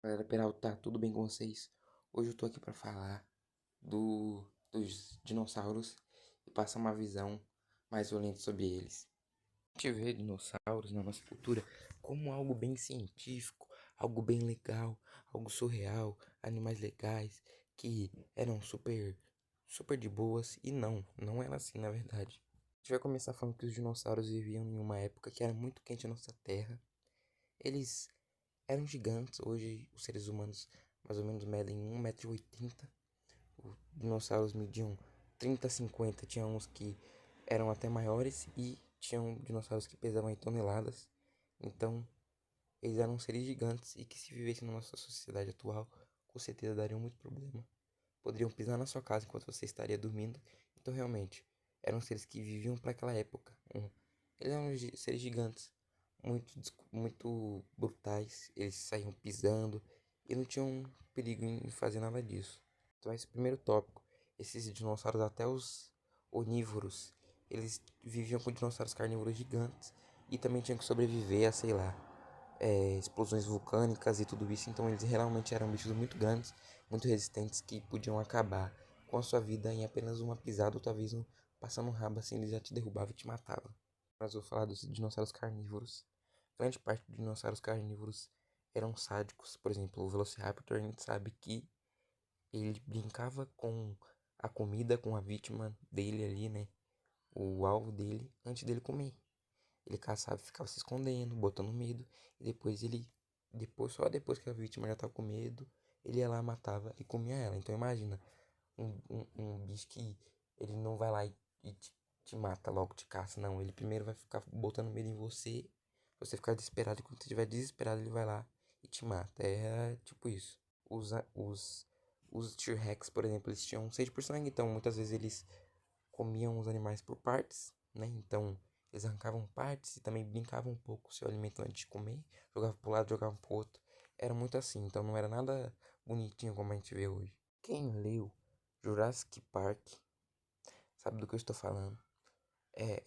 Galera Peralta, tudo bem com vocês? Hoje eu tô aqui pra falar dos dinossauros e passar uma visão mais violenta sobre eles. A gente vê dinossauros na nossa cultura como algo bem científico, algo bem legal, algo surreal, animais legais que eram super de boas e não era assim na verdade. A gente vai começar falando que os dinossauros viviam em uma época que era muito quente a nossa Terra. Eles eram gigantes. Hoje os seres humanos mais ou menos medem 1,80 m. Os dinossauros mediam 30, 50. Tinha uns que eram até maiores e tinham dinossauros que pesavam em toneladas. Então eles eram seres gigantes e que, se vivessem na nossa sociedade atual, com certeza dariam muito problema. Poderiam pisar na sua casa enquanto você estaria dormindo. Então realmente eram seres que viviam para aquela época. Eles eram seres gigantes, muito brutais. Eles saíam pisando e não tinham perigo em fazer nada disso. Então esse é o primeiro tópico. Esses dinossauros, até os onívoros, eles viviam com dinossauros carnívoros gigantes e também tinham que sobreviver a, sei lá, explosões vulcânicas e tudo isso. Então eles realmente eram bichos muito grandes, muito resistentes, que podiam acabar com a sua vida em apenas uma pisada, ou talvez passando um rabo assim, eles já te derrubavam e te matavam. Mas eu vou falar dos dinossauros carnívoros. Grande parte dos dinossauros carnívoros eram sádicos. Por exemplo, o Velociraptor, a gente sabe que ele brincava com a comida, com a vítima dele ali, né? O alvo dele, antes dele comer. Ele caçava, ficava se escondendo, botando medo. E só depois que a vítima já estava com medo, ele ia lá, matava e comia ela. Então imagina, um bicho que ele não vai lá e te mata logo, te caça, não. Ele primeiro vai ficar botando medo em você, você ficar desesperado, e quando você estiver desesperado, ele vai lá e te mata. É tipo isso. Os, a- os, os T-Rex, por exemplo, eles tinham sede por sangue, então muitas vezes eles comiam os animais por partes, né? Então eles arrancavam partes e também brincavam um pouco se alimentando antes de comer, jogavam pro lado, jogavam pro outro. Era muito assim, então não era nada bonitinho como a gente vê hoje. Quem leu Jurassic Park sabe do que eu estou falando.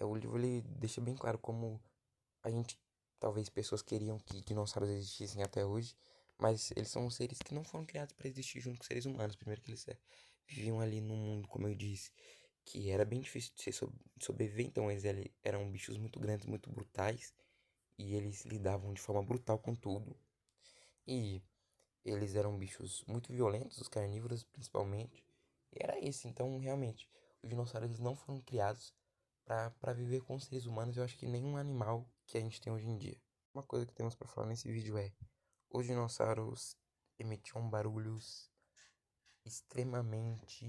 O livro ele deixa bem claro como a gente, talvez pessoas queriam que dinossauros existissem até hoje, mas eles são seres que não foram criados para existir junto com seres humanos. Primeiro que eles viviam ali num mundo, como eu disse, que era bem difícil de sobreviver, então eram bichos muito grandes, muito brutais, e eles lidavam de forma brutal com tudo. E eles eram bichos muito violentos, os carnívoros principalmente. E era isso, então realmente, os dinossauros eles não foram criados para viver com os seres humanos. Eu acho que nenhum animal que a gente tem hoje em dia. Uma coisa que temos para falar nesse vídeo é: os dinossauros emitiam barulhos extremamente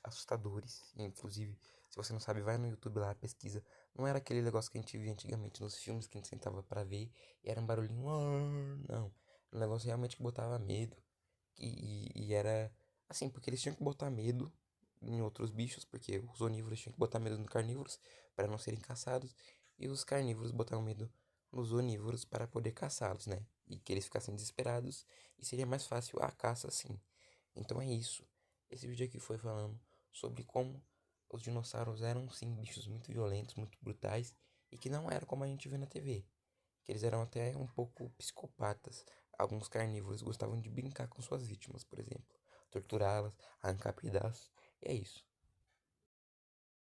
assustadores. Inclusive, se você não sabe, vai no YouTube lá, pesquisa. Não era aquele negócio que a gente via antigamente nos filmes que a gente sentava para ver e era um barulhinho. Não. Era um negócio realmente que botava medo. E era assim, porque eles tinham que botar medo em outros bichos, porque os onívoros tinham que botar medo nos carnívoros para não serem caçados, e os carnívoros botavam medo nos onívoros para poder caçá-los, né? E que eles ficassem desesperados e seria mais fácil a caça assim. Então é isso. Esse vídeo aqui foi falando sobre como os dinossauros eram sim bichos muito violentos, muito brutais e que não eram como a gente vê na TV. Que eles eram até um pouco psicopatas. Alguns carnívoros gostavam de brincar com suas vítimas, por exemplo, torturá-las, arrancar pedaços. E é isso.